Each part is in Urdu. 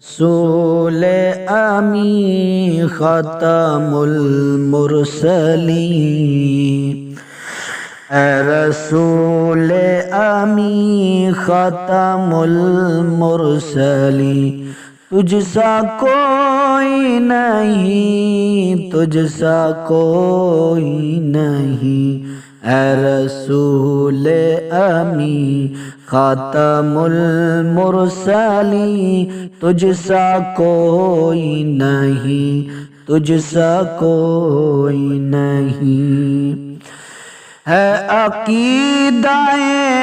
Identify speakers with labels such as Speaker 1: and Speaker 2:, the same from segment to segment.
Speaker 1: رسول امی ختم المرسلین، اے رسول امی ختم المرسلین، تجھ سا کوئی نہیں، تجھ سا کوئی نہیں، اے رسول امی خاتم المرسلین، تجھ سا کوئی نہیں، تجھ سا کوئی نہیں۔ ہے عقیدہ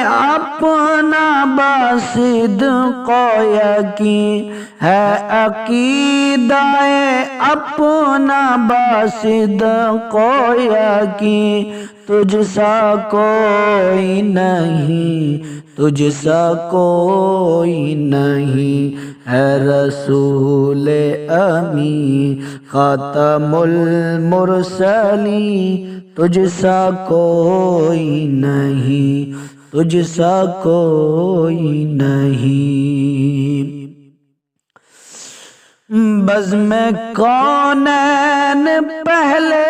Speaker 1: اپنا بصدق و یقین، ہے عقیدہ اپنا بصدق و یقین، تجھ سا کوئی نہیں، تجھ سا کوئی نہیں، اے رسول امی خاتم المرسلین، تجھ سا کوئی نہیں، تجھ سا کوئی نہیں۔ بزم کونین پہلے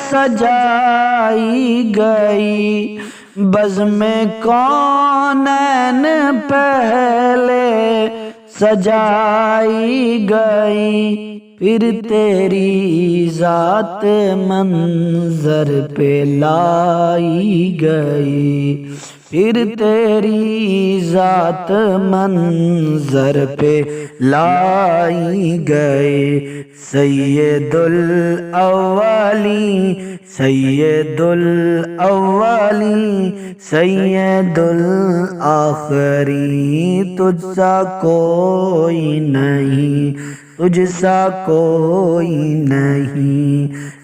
Speaker 1: سجائی گئی، بزم کونین پہلے سجائی گئی، پھر تیری ذات منظر پہ لائی گئی، پھر تیری ذات منظر پہ لائی گئی، سید الاولین، سید الاولین، سید الآخرین، تجھ سا کوئی نہیں، تجھ سا کوئی نہیں،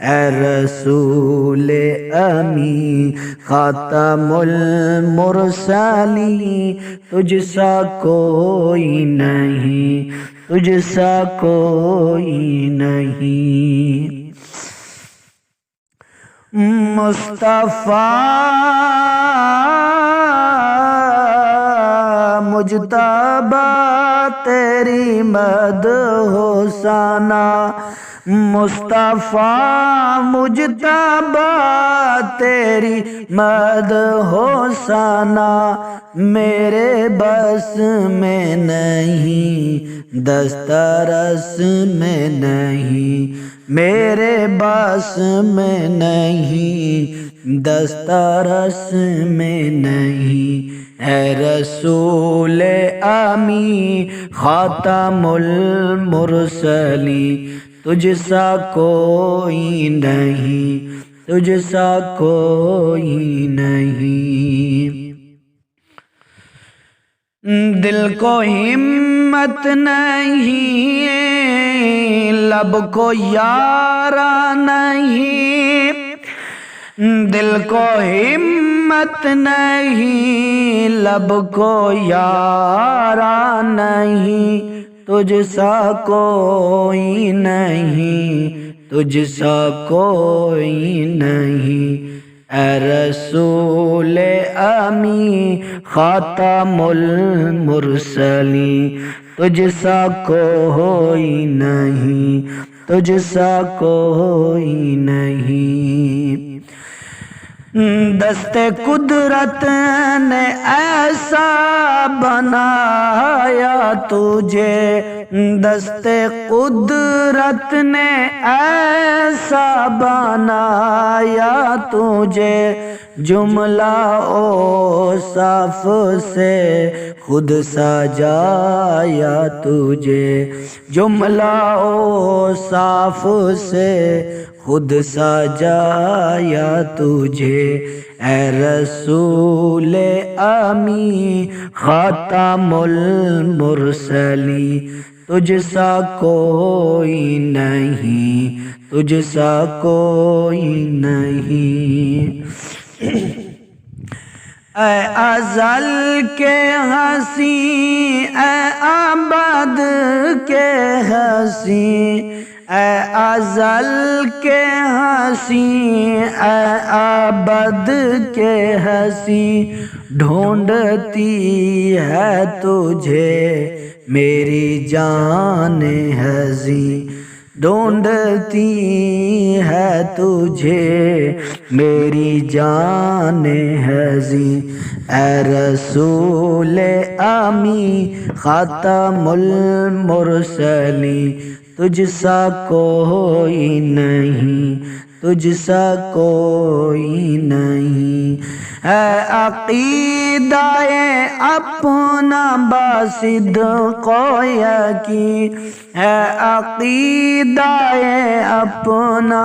Speaker 1: اے رسول امی خاتم المرسلین، تجھ سا کوئی نہیں، تجھ سا کوئی نہیں۔ مصطفیٰ مجتبیٰ تیری مدح و ثنا، مصطفیٰ مجتبیٰ تیری مدح و ثنا، میرے بس میں نہیں، دسترس میں نہیں، میرے بس میں نہیں، دسترس میں نہیں، اے رسول امی خاتم المرسلین، تجھ سا کوئی نہیں، تجھ سا کوئی نہیں۔ دل کو ہمت نہیں، لب کو یارا نہیں، دل کو ہمت نہیں، لب کو یارا نہیں، تجھ سا کوئی نہیں، تجھ سا کوئی نہیں، اے رسول امی خاتم المرسلین، تجھ سا کوئی نہیں، تجھ سا کوئی نہیں۔ دست قدرت نے ایسا بنایا تجھے، دست قدرت نے ایسا بنایا تجھے، جملہ اوصاف سے خود سجایا تجھے، جملہ اوصاف سے خود سجایا تجھے، اے رسول امی خاتم المرسلین، تجھ سا کوئی نہیں، تجھ سا کوئی نہیں۔ اے ازل کے ہنسی، اے ابد کے ہنسی، اے ازل کے ہنسی، اے ابد کے ہنسی، ڈھونڈتی ہے تجھے میری جان ہزی ڈھونڈتی ہے تجھے، میری جان ہزی اے رسول امی خاتم المرسلین، تجھ سا کوئی نہیں، تجھ سا کوئی نہیں، ہے عقیدہ اپنا بصدق و یقین، ہے عقیدہ اپنا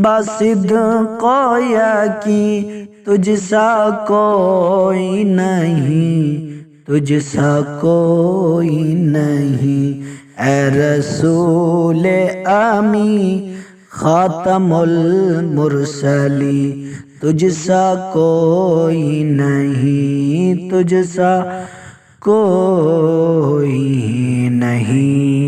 Speaker 1: بصدق و یقین، تجھ سا کوئی نہیں، تجھ سا کوئی نہیں، اے رسول امی خاتم المرسلین، تجھ سا کوئی نہیں، تجھ سا کوئی نہیں۔